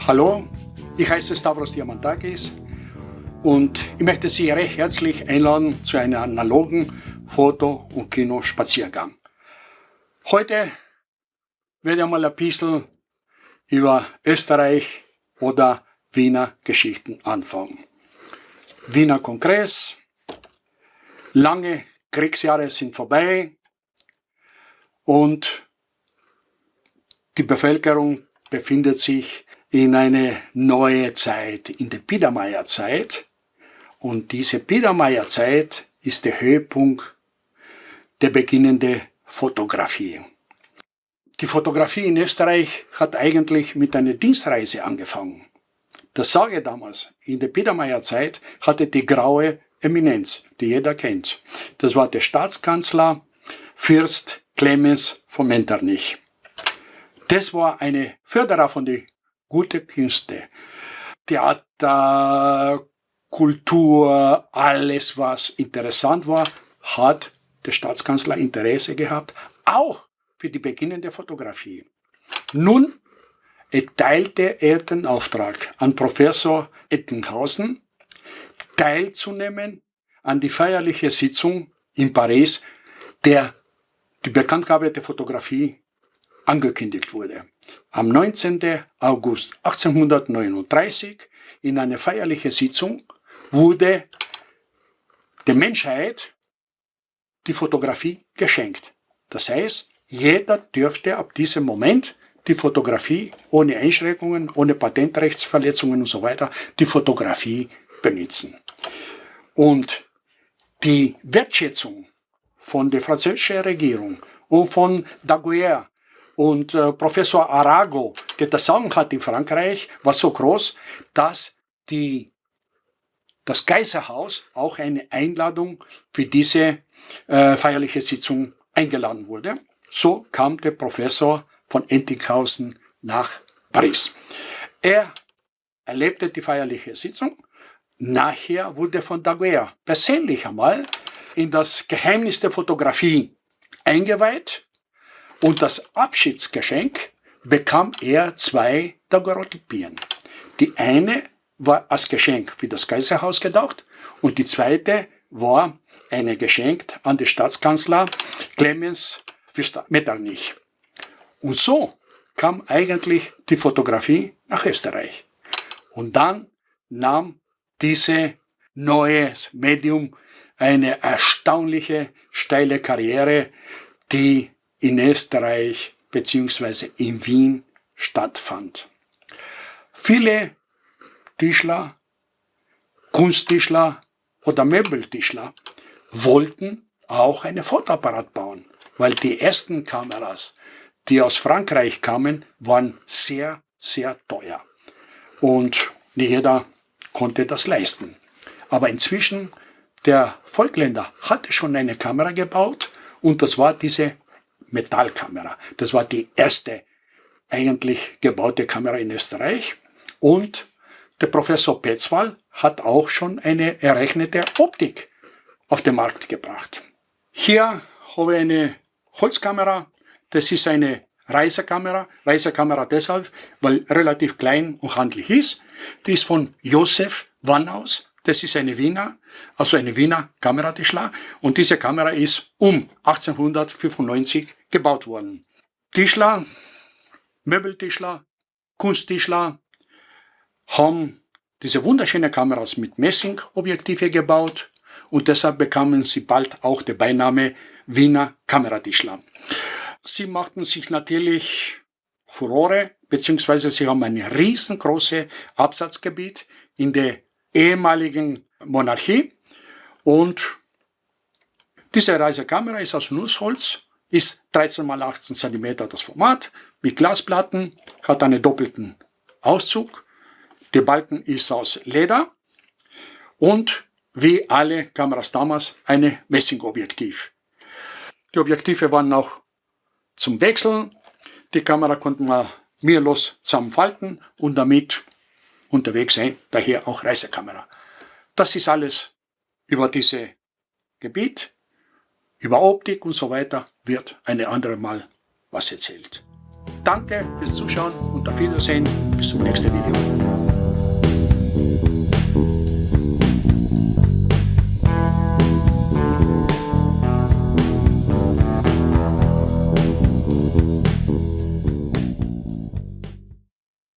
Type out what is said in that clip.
Hallo, ich heiße Stavros Diamantakis und ich möchte Sie recht herzlich einladen zu einem analogen Foto- und Kinospaziergang. Heute werde ich mal ein bisschen über Österreich oder Wiener Geschichten anfangen. Wiener Kongress, lange Kriegsjahre sind vorbei und die Bevölkerung befindet sich in eine neue Zeit, in der Biedermeierzeit. Und diese Biedermeierzeit ist der Höhepunkt der beginnenden Fotografie. Die Fotografie in Österreich hat eigentlich mit einer Dienstreise angefangen. Das sage ich damals. In der Biedermeierzeit hatte die graue Eminenz, die jeder kennt. Das war der Staatskanzler Fürst Clemens von Metternich. Das war eine Förderer von den guten Künsten. Theater, Kultur, alles was interessant war, hat der Staatskanzler Interesse gehabt, auch für die beginnende Fotografie. Nun erteilte er den Auftrag an Professor Ettinghausen, teilzunehmen an die feierliche Sitzung in Paris, der die Bekanntgabe der Fotografie angekündigt wurde. Am 19. August 1839 in einer feierlichen Sitzung wurde der Menschheit die Fotografie geschenkt. Das heißt, jeder dürfte ab diesem Moment die Fotografie ohne Einschränkungen, ohne Patentrechtsverletzungen und so weiter, die Fotografie benutzen. Und die Wertschätzung von der französischen Regierung und von Daguerre und Professor Arago, der das Sagen hat in Frankreich, war so groß, dass das Kaiserhaus auch eine Einladung für diese feierliche Sitzung eingeladen wurde. So kam der Professor von Ettinghausen nach Paris. Er erlebte die feierliche Sitzung. Nachher wurde von Daguerre persönlich einmal in das Geheimnis der Fotografie eingeweiht. Und das Abschiedsgeschenk bekam er 2 Daguerreotypien. Die eine war als Geschenk für das Kaiserhaus gedacht und die zweite war eine Geschenk an den Staatskanzler Clemens Fürst Metternich. Und so kam eigentlich die Fotografie nach Österreich. Und dann nahm dieses neue Medium eine erstaunliche, steile Karriere, die in Österreich bzw. in Wien stattfand. Viele Tischler, Kunsttischler oder Möbeltischler wollten auch einen Fotoapparat bauen, weil die ersten Kameras, die aus Frankreich kamen, waren sehr, sehr teuer. Und nicht jeder konnte das leisten. Aber inzwischen, der Volkländer hatte schon eine Kamera gebaut und das war diese Metallkamera. Das war die erste eigentlich gebaute Kamera in Österreich. Und der Professor Petzval hat auch schon eine errechnete Optik auf den Markt gebracht. Hier habe ich eine Holzkamera. Das ist eine Reisekamera. Reisekamera deshalb, weil relativ klein und handlich ist. Die ist von Josef Wannaus. Das ist eine Wiener Kameratischler. Und diese Kamera ist um 1895 gebaut worden. Tischler, Möbeltischler, Kunsttischler haben diese wunderschönen Kameras mit Messingobjektive gebaut und deshalb bekamen sie bald auch den Beiname Wiener Kameratischler. Sie machten sich natürlich Furore, beziehungsweise sie haben ein riesengroßes Absatzgebiet in der ehemaligen Monarchie und diese Reisekamera ist aus Nussholz, ist 13 x 18 cm das Format, mit Glasplatten, hat einen doppelten Auszug, der Balken ist aus Leder und wie alle Kameras damals ein Messingobjektiv. Die Objektive waren auch zum Wechseln, die Kamera konnte man mühelos zusammenfalten und damit unterwegs sein, daher auch Reisekamera. Das ist alles über dieses Gebiet, über Optik und so weiter wird eine andere Mal was erzählt. Danke fürs Zuschauen und auf Wiedersehen. Bis zum nächsten Video.